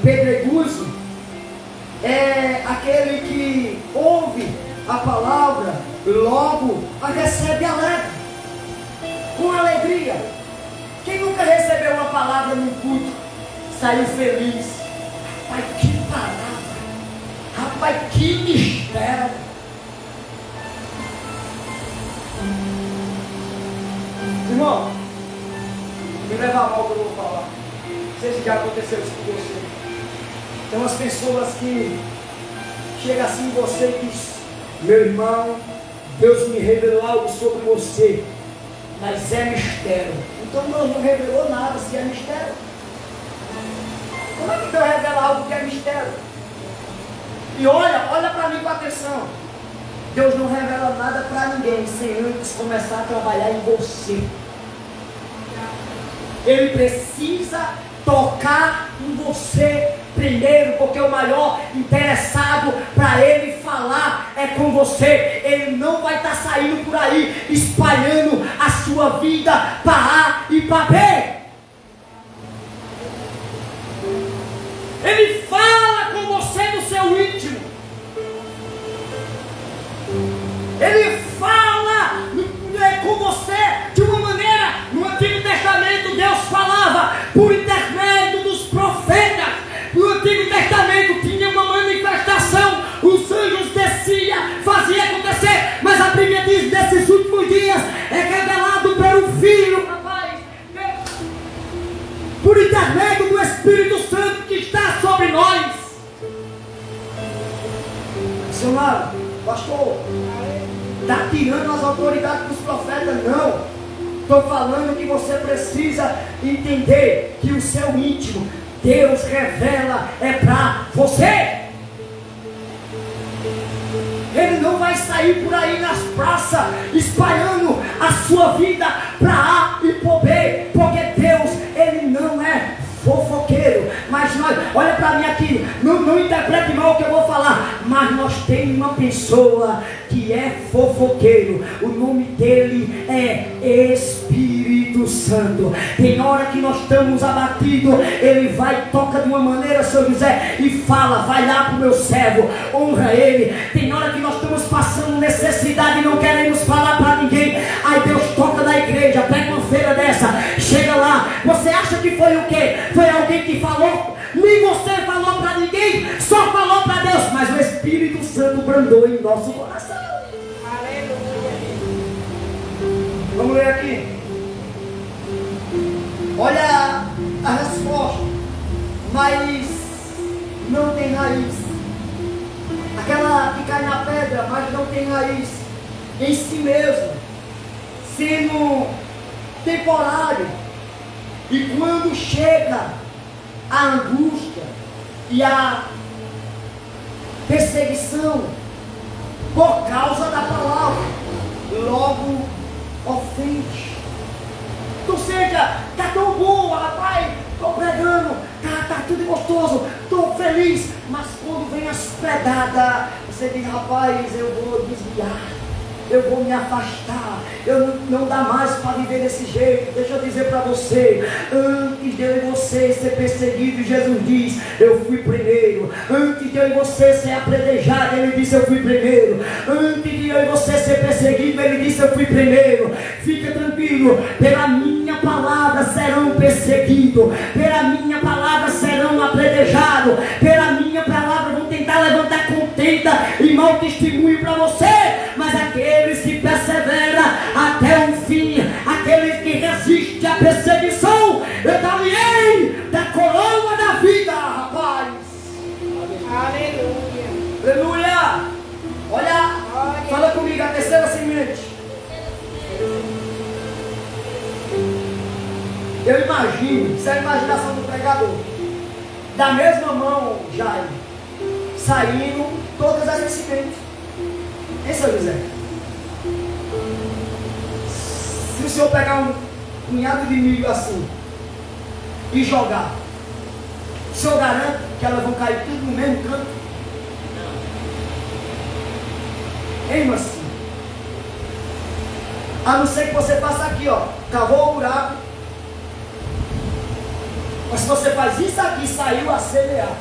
pedregoso é aquele que ouve a palavra, logo a recebe alegre, com alegria. Quem nunca recebeu uma palavra no culto, saiu feliz? Rapaz, que palavra! Rapaz, que mistério! Irmão, me leva a mal que eu vou falar. Não sei se já aconteceu isso com você. Tem umas pessoas que chegam assim em você e diz: meu irmão, Deus me revelou algo sobre você, mas é mistério. Então Deus não revelou nada se é mistério. Como é que Deus revela algo que é mistério? E olha para mim com atenção. Deus não revela nada para ninguém sem antes começar a trabalhar em você. Ele precisa tocar em você primeiro, porque o maior interessado para ele falar é com você. Ele não vai estar saindo por aí espalhando a sua vida para A e para B. Ele fala com você no seu íntimo. Ele fala com você de uma maneira. No Antigo Testamento Deus falava por intermédio dos profetas. No Antigo Testamento tinha uma manifestação, os anjos desciam, fazia acontecer. Mas a Bíblia diz: nesses últimos dias é revelado pelo Filho, rapaz, por intermédio do Espírito Santo que está sobre nós. Senhor, pastor, está tirando as autoridades dos profetas? Não. Estou falando que você precisa entender que o seu íntimo, Deus revela é para você. Ele não vai sair por aí nas praças espalhando a sua vida para A e para B, porque Deus, ele não é fofoqueiro. Mas nós, olha para mim aqui, não interprete mal o que eu vou falar, mas nós temos uma pessoa que é fofoqueiro. O nome dele é Espírito Santo. Tem hora que nós estamos abatidos, ele vai, toca de uma maneira, São José, e fala: vai lá para o meu servo, honra ele. Tem hora que nós estamos passando necessidade e não queremos falar para ninguém, aí Deus toca na igreja, pega uma feira dessa, chega lá, você acha que foi o quê? Foi alguém que falou? Nem você falou para ninguém, só falou para Deus, mas o Espírito Santo brandou em nosso coração. Aleluia. Vamos ler aqui. Olha a resposta. Mas não tem raiz. Aquela que cai na pedra, mas não tem raiz em si mesmo, sendo temporário. E quando chega a angústia e a perseguição por causa da palavra, logo ofende. Ou seja, está tão bom, rapaz, estou pregando, tá tudo gostoso, estou feliz, mas quando vem as pedradas, você diz: rapaz, eu vou desviar, eu vou me afastar, não dá mais para viver desse jeito. Deixa eu dizer para você, antes de eu e você ser perseguido, Jesus diz: eu fui primeiro. Antes de eu e você ser apredejado, ele disse: eu fui primeiro. Antes de eu e você ser perseguido, ele disse: eu fui primeiro. Fica tranquilo, pela minha palavra serão perseguidos, pela minha palavra serão apredejados, pela minha palavra vão tentar levantar contenta e mau testemunho para você, mas aqueles que perseveram até o fim, aqueles que resistem à perseguição, eu darei da coroa da vida, rapaz. Aleluia. Aleluia. Olha, fala comigo, a terceira semente. Eu imagino, isso é a imaginação do pregador, da mesma mão, Jair, saindo todas as sementes. Hein, São José? Se o senhor pegar um punhado de milho assim e jogar, o senhor garante que elas vão cair tudo no mesmo canto? Hein, Marcinho? A não ser que você faça aqui, ó, cavou o buraco. Mas se você faz isso aqui, saiu a semear.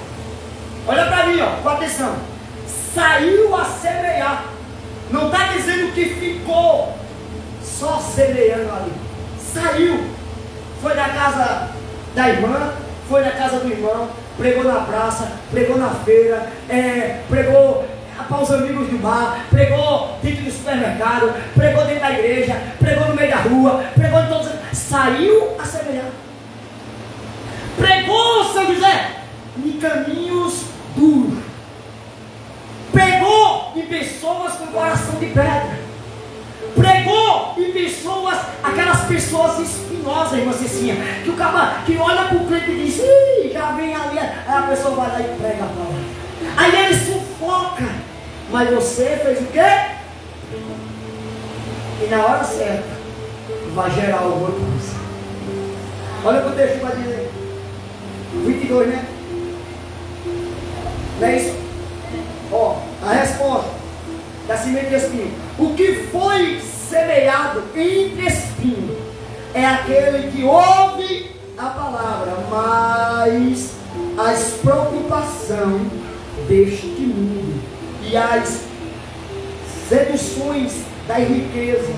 Olha para mim, ó, com atenção. Saiu a semear. Não está dizendo que ficou só semeando ali. Saiu. Foi na casa da irmã, foi na casa do irmão, pregou na praça, pregou na feira, pregou para os amigos do bar, pregou dentro do supermercado, pregou dentro da igreja, pregou no meio da rua, pregou em todos. Saiu a semear. Pregou, São José, em caminhos duros. Pregou em pessoas com coração de pedra. Pregou em pessoas, aquelas pessoas espinosas, irmã Cecinha, que o cara que olha para o crente e diz: ih, já vem ali. Aí a pessoa vai lá e prega a palavra. Aí ele sufoca. Mas você fez o quê? E na hora certa vai gerar alguma coisa. Olha o que o texto vai dizer. 22, né? Não é isso? Ó, a resposta da semente de espinho. O que foi semeado entre espinho é aquele que ouve a palavra, mas as preocupações deste mundo e as seduções da riqueza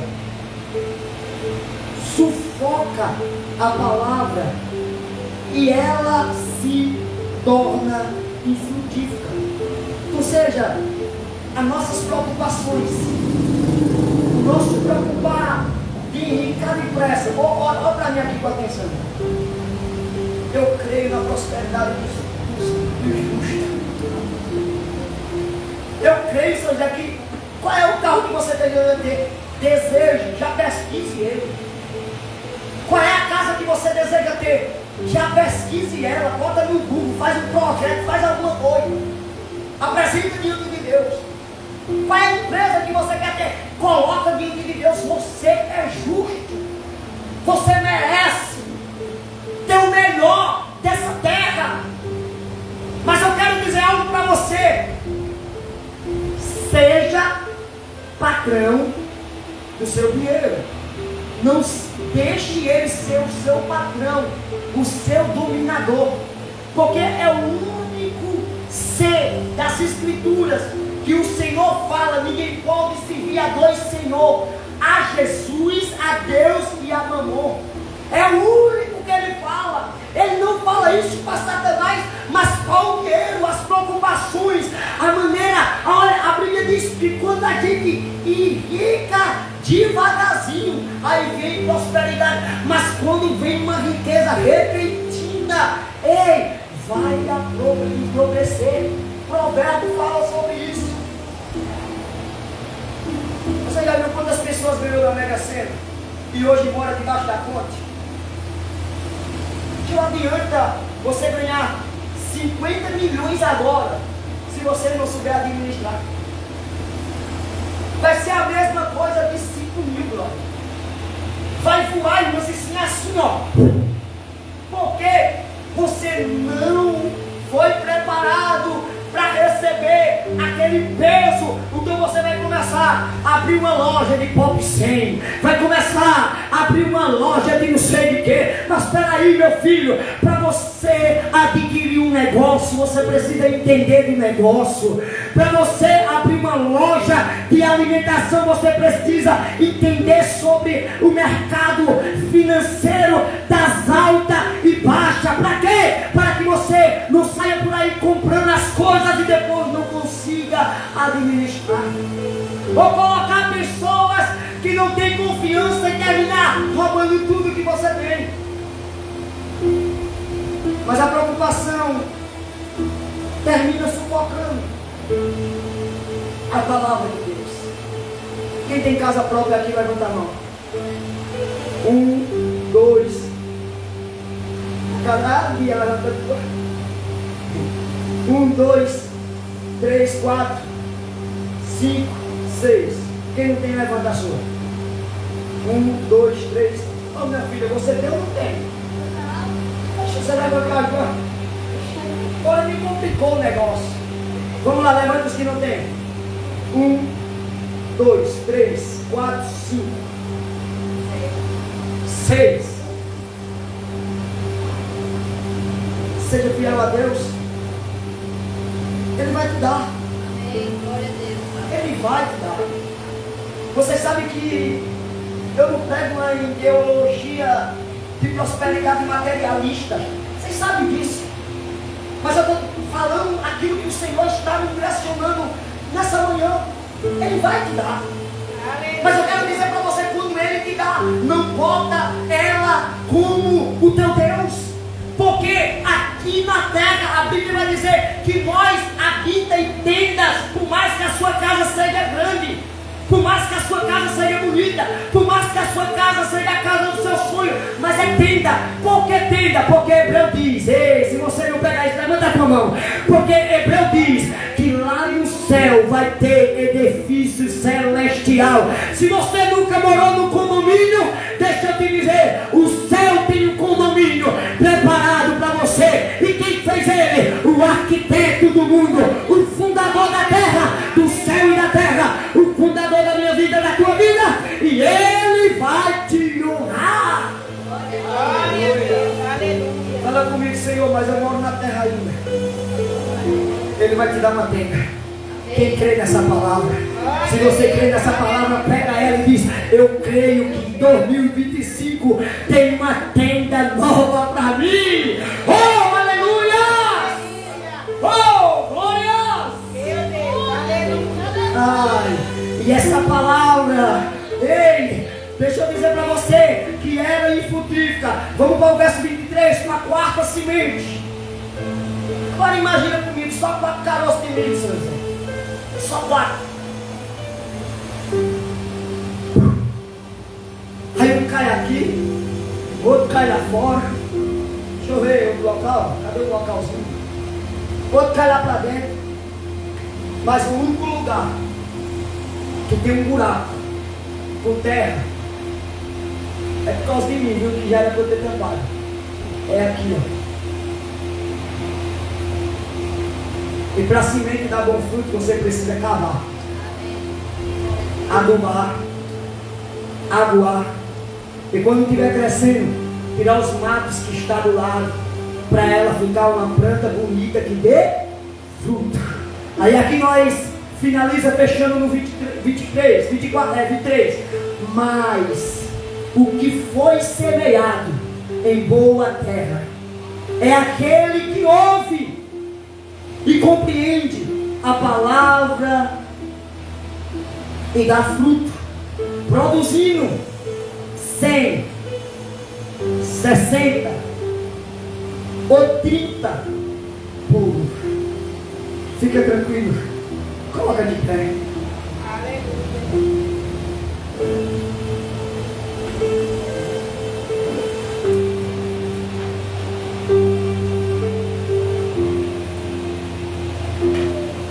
sufoca a palavra e ela se torna infrutífera. Ou seja, as nossas preocupações, o nosso preocupar de enricar depressa. Olha para mim aqui com atenção. Eu creio na prosperidade dos justos. Eu creio, Senhor, já que qual é o carro que você deseja ter? Deseje, já pesquise ele. Qual é a casa que você deseja ter? Já pesquise ela, bota no Google, faz um projeto, faz alguma coisa. Apresenta diante de Deus. Qual é a empresa que você quer ter? Coloca diante de Deus. Você é justo. Você merece ter o melhor dessa terra. Mas eu quero dizer seu dinheiro. Não deixe ele ser o seu patrão, o seu dominador, porque é o único ser das Escrituras que o Senhor fala: ninguém pode servir a dois senhores, a Jesus, a Deus e a Mamon. É o único que ele fala. Ele não fala isso para Satanás, mas para o dinheiro, as preocupações, a maneira. Olha, a Bíblia diz que quando a gente irrica devagarzinho, aí vem prosperidade. Mas quando vem uma riqueza repentina, ei, vai empobrecer. Provérbio fala sobre isso. Você já viu quantas pessoas ganhou da Mega Sena e hoje mora debaixo da ponte? Que não adianta você ganhar 50 milhões agora, se você não souber administrar. Vai ser a mesma coisa de 5 mil, brother. Vai voar e você assim, ó. Porque você não foi preparado para receber aquele peso. Então você vai começar a abrir uma loja de pop 100, vai começar a abrir uma loja de não sei de quê. Mas espera aí, meu filho, para você adquirir um negócio, você precisa entender de negócio. Para você abrir uma loja de alimentação, você precisa entender sobre o mercado financeiro das altas e baixas. Para quê? Para que você não saia por aí comprando as coisas e depois não consiga administrar. Ou colocar pessoas que não têm confiança e terminar roubando tudo que você tem. Mas a preocupação termina sufocando a palavra de Deus. Quem tem casa própria aqui, levanta a mão. 1, 2. Cada dia levanta. 1, 2, 3, 4, 5, 6. Quem não tem, levanta a sua. 1, 2, 3. Ô, minha filha, você tem ou não tem? Deixa você levantar agora. Agora me complicou o negócio. Vamos lá, levanta os que não tem. 1, 2, 3, 4, 5, 6. Seja fiel a Deus. Ele vai te dar. Amém. Glória a Deus. Ele vai te dar. Você sabe que eu não prego uma ideologia de prosperidade materialista. Vocês sabem disso. Mas eu estou falando aquilo que o Senhor está me impressionando nessa manhã. Ele vai te dar. Aleluia. Mas eu quero dizer para você, quando Ele te dá, não bota ela como o teu Deus. Porque aqui na terra a Bíblia vai dizer que nós habita em tendas, por mais que a sua casa seja grande, por mais que a sua casa seja bonita, por mais que a sua casa seja a casa do seu sonho, mas é tenda. Por que tenda? Porque Hebreu diz, ei, se você não pegar isso, levanta a tua mão. Porque Hebreu diz que lá no céu vai ter edifício celestial. Se você nunca morou no condomínio, deixa eu te dizer, o céu tem um condomínio preparado para você. E quem fez ele? O arquiteto do mundo, o fundador da terra, do céu e da terra, o fundador da minha vida, da tua vida. E ele vai te honrar. Glória a Deus. Aleluia. Fala comigo, Senhor, mas eu moro na terra ainda. Ele vai te dar uma tenda. Quem crê nessa palavra? Se você crê nessa palavra, pega ela e diz: eu creio que em 2025 tem uma tenda nova para mim. Oh, aleluia! Oh, glória! Meu Deus. Aleluia. Ai, e essa palavra, ei, deixa eu dizer para você que era infrutífera. Vamos para o verso 23, com a quarta semente. Agora imagina comigo, só 4 caroços de milho, seu Zé. Só 4. Aí um cai aqui, outro cai lá fora. Deixa eu ver o local, cadê o localzinho? Outro cai lá para dentro. Mas o único lugar que tem um buraco com terra é por causa de mim, viu? Que já era para eu ter tampado. É aqui, ó. E para a semente dar bom fruto, você precisa cavar, adubar, aguar. E quando estiver crescendo, tirar os matos que está do lado, para ela ficar uma planta bonita que dê fruto. Aí aqui nós finaliza fechando no 23. Mas o que foi semeado em boa terra é aquele que ouve e compreende a palavra e dá fruto, produzindo 100, 60 ou 30 por. Fica tranquilo, coloca de pé. Aleluia.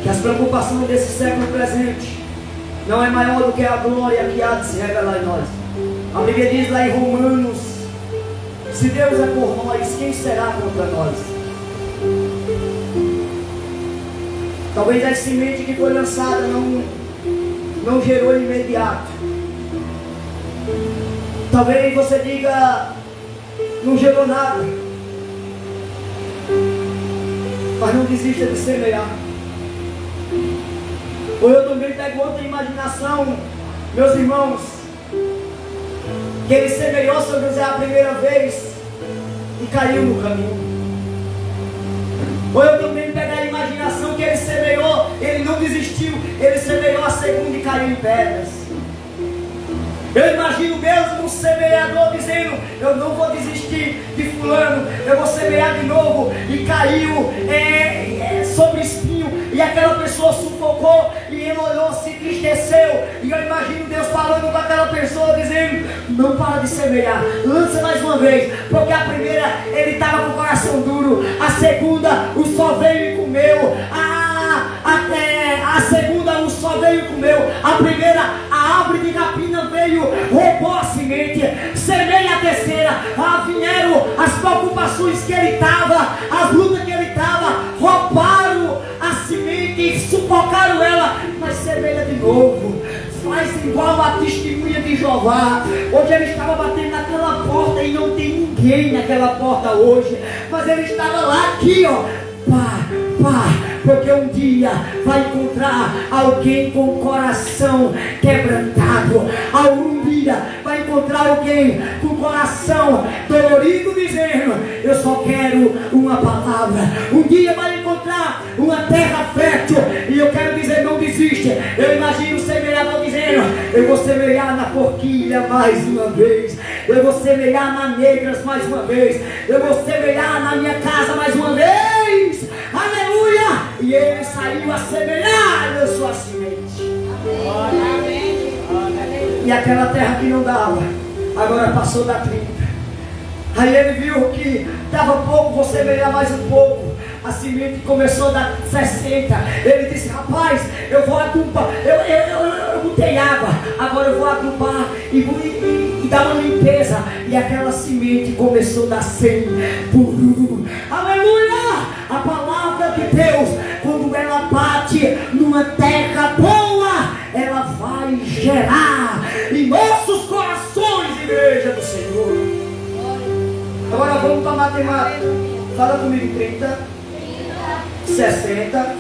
Que as preocupações desse século presente não é maior do que a glória que há de se revelar em nós. A Bíblia diz lá em Romanos: se Deus é por nós, quem será contra nós? Talvez a semente que foi lançada não gerou imediato. Talvez você diga: não gerou nada. Mas não desista de semear. Ou eu também pego outra imaginação, meus irmãos, que ele semeou São José a primeira vez e caiu no caminho. Ou eu também pego a imaginação que ele semeou, ele não desistiu, ele semeou a segunda e caiu em pedras. Eu imagino mesmo um semeador dizendo: eu não vou desistir de fulano, eu vou semear de novo, e caiu sobre espinho, e aquela pessoa sufocou, e ele olhou, se entristeceu, e eu imagino Deus falando com aquela pessoa dizendo: não para de semear, lança mais uma vez, porque a primeira ele estava com o coração duro, a segunda o sol veio e comeu, a segunda o sol veio e comeu, a primeira a árvore de rapina veio, roubou a semente, semeia a terceira, vieram as preocupações que ele estava, as lutas que ele estava, roubaram a semente e sufocaram ela, mas semeia de novo, faz igual a testemunha de Jeová. Hoje ele estava batendo naquela porta e não tem ninguém naquela porta hoje, mas ele estava lá aqui, ó, porque um dia vai encontrar alguém com o coração quebrantado, um dia vai encontrar alguém com o coração dolorido dizendo: eu só quero uma palavra. Um dia vai encontrar uma terra fértil, e eu quero dizer: não desiste. Eu imagino o semeador dizendo: eu vou semear na forquilha mais uma vez, eu vou semear na negras mais uma vez, eu vou semear na minha casa mais uma vez. Aleluia! E ele saiu a semear na sua semente. Amém. E aquela terra que não dava, agora passou da 30. Aí ele viu que dava pouco, vou semear mais um pouco. A semente começou a dar 60. Ele disse: rapaz, eu vou adubar. Eu botei água, agora eu vou adubar e dar uma limpeza. E aquela semente começou a dar 100 por 1. Aleluia! A palavra de Deus, quando ela bate numa terra boa, ela vai gerar em nossos corações, igreja do Senhor. Agora vamos para a matemática. Fala comigo: 30, 60.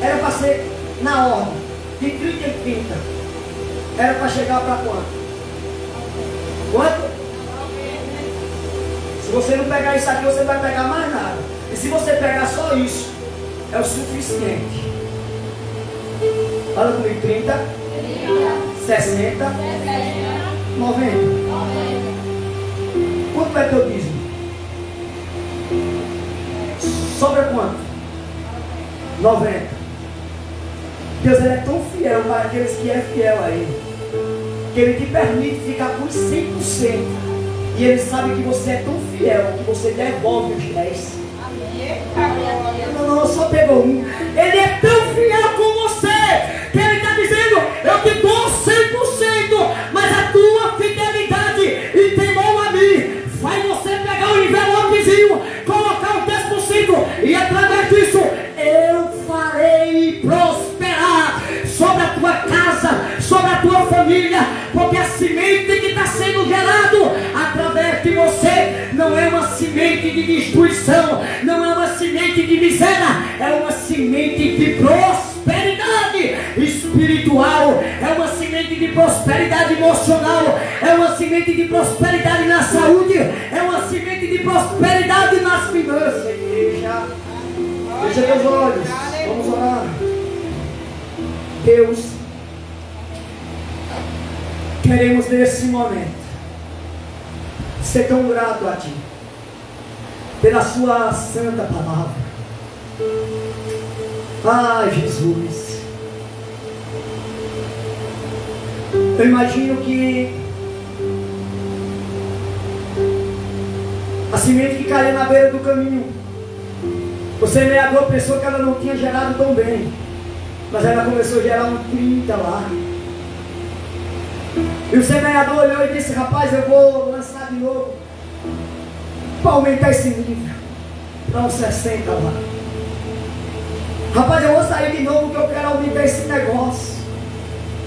Era para ser na ordem de 30 em 30. Era para chegar para quanto? Quanto? Se você não pegar isso aqui, você vai pegar mais nada. E se você pegar só isso, é o suficiente. Fala comigo: 30, 60, 90. Quanto é teu dízimo? Sobra quanto? 90. Deus, ele é tão fiel para aqueles que é fiel a Ele, que Ele te permite ficar com 100%. E Ele sabe que você é tão fiel que você devolve os 10. Não, só pegou um. Ele é tão fiel com você que Ele está dizendo: eu te dou 100%, mas a tua fidelidade e temor a mim faz você pegar o envelopezinho, colocar o 10%, e através disso eu farei prosperar sobre a tua casa, sobre a tua família, destruição, não é uma semente de miséria, é uma semente de prosperidade espiritual, é uma semente de prosperidade emocional, é uma semente de prosperidade na saúde, é uma semente de prosperidade nas finanças. Igreja, fecha teus olhos, vamos orar. Deus, queremos nesse momento ser tão grato a Ti pela Sua santa palavra. Ai, Jesus, eu imagino que a semente que caiu na beira do caminho, o semeador pensou que ela não tinha gerado tão bem, mas ela começou a gerar um 30 lá. E o semeador olhou e disse: rapaz, eu vou lançar de novo para aumentar esse nível para uns 60 lá. Rapaz, eu vou sair de novo porque eu quero aumentar esse negócio.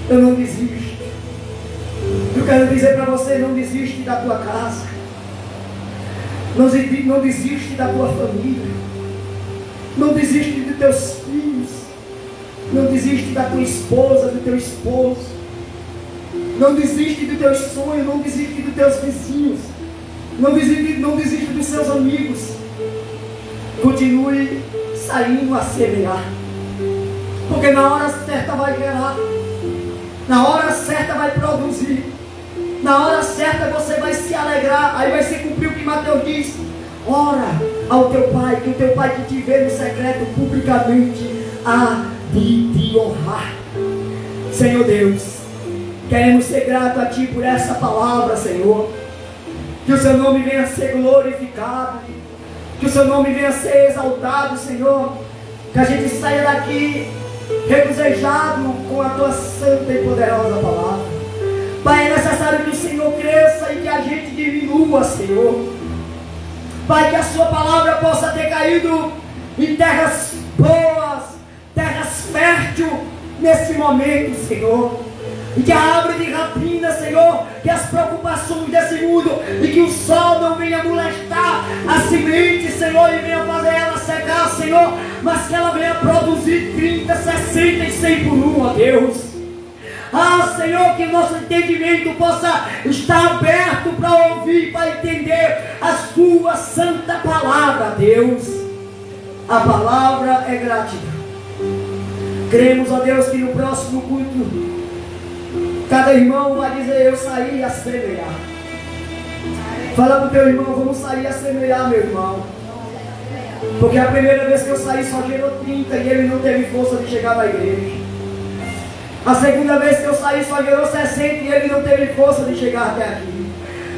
Eu não desisto. Eu quero dizer para você: não desiste da tua casa, não desiste da tua família, não desiste dos teus filhos, não desiste da tua esposa, do teu esposo, não desiste dos teus sonhos, não desiste dos teus vizinhos, não desiste dos seus amigos. Continue saindo a semear, porque na hora certa vai gerar, na hora certa vai produzir, na hora certa você vai se alegrar. Aí vai se cumprir o que Mateus diz: ora ao teu Pai, que o teu Pai que te vê no secreto publicamente há de te honrar. Senhor Deus, queremos ser gratos a Ti por essa palavra, Senhor. Que o Seu nome venha a ser glorificado, que o Seu nome venha a ser exaltado, Senhor. Que a gente saia daqui regozijado com a Tua santa e poderosa palavra. Pai, é necessário que o Senhor cresça e que a gente diminua, Senhor. Pai, que a Sua palavra possa ter caído em terras boas, terras férteis nesse momento, Senhor. E que a árvore de rapina, Senhor, que as preocupações desse mundo, e que o sol não venha molestar a semente, Senhor, e venha fazer ela secar, Senhor, mas que ela venha produzir 30, 60 e 100 por um, ó Deus. Ah, Senhor, que o nosso entendimento possa estar aberto para ouvir, para entender a Sua santa palavra, Deus. A palavra é gratidão. Cremos, ó Deus, que no próximo culto cada irmão vai dizer: eu saí a semear. Fala para o teu irmão: vamos sair a semear, meu irmão. Porque a primeira vez que eu saí só gerou 30 e ele não teve força de chegar na igreja. A segunda vez que eu saí só gerou 60 e ele não teve força de chegar até aqui.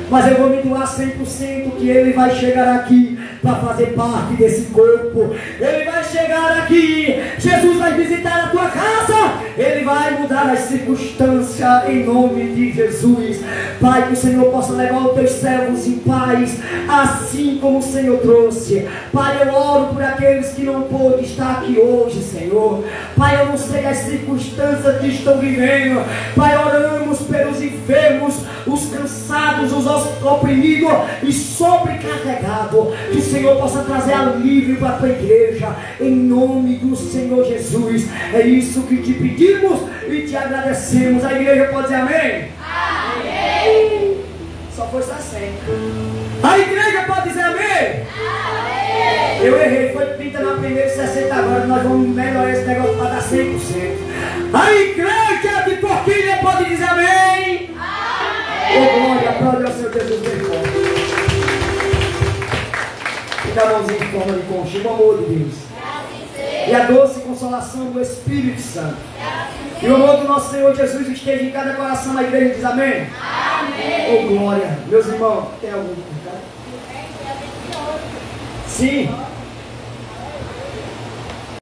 Mas eu vou me doar 100% que ele vai chegar aqui para fazer parte desse corpo. Ele vai chegar aqui, Jesus vai visitar a tua casa, Ele vai mudar as circunstâncias em nome de Jesus. Pai, que o Senhor possa levar os teus servos em paz, assim como o Senhor trouxe. Pai, eu oro por aqueles que não pôde estar aqui hoje, Senhor. Pai, eu não sei as circunstâncias que estão vivendo. Pai, oramos pelos enfermos, os cansados, os oprimidos e sobrecarregados. Que o Senhor possa trazer alívio para a tua igreja, em nome do Senhor Jesus. É isso que te pedimos e te agradecemos. A igreja pode dizer amém? Amém. Só foi 60. A igreja pode dizer amém? Amém. Eu errei, foi 30 na primeira e 60 agora. Nós vamos melhorar esse negócio para dar 100%. A igreja de Porquilha pode dizer amém? Oh, glória, glória ao Senhor Jesus, bem forte. E dá a mãozinha em forma de conchego, o amor de Deus. E a doce consolação do Espírito Santo. E o amor do nosso Senhor Jesus esteja em cada coração na igreja, diz amém? Amém. Oh, glória. Meus irmãos, tem algum comentário? Sim.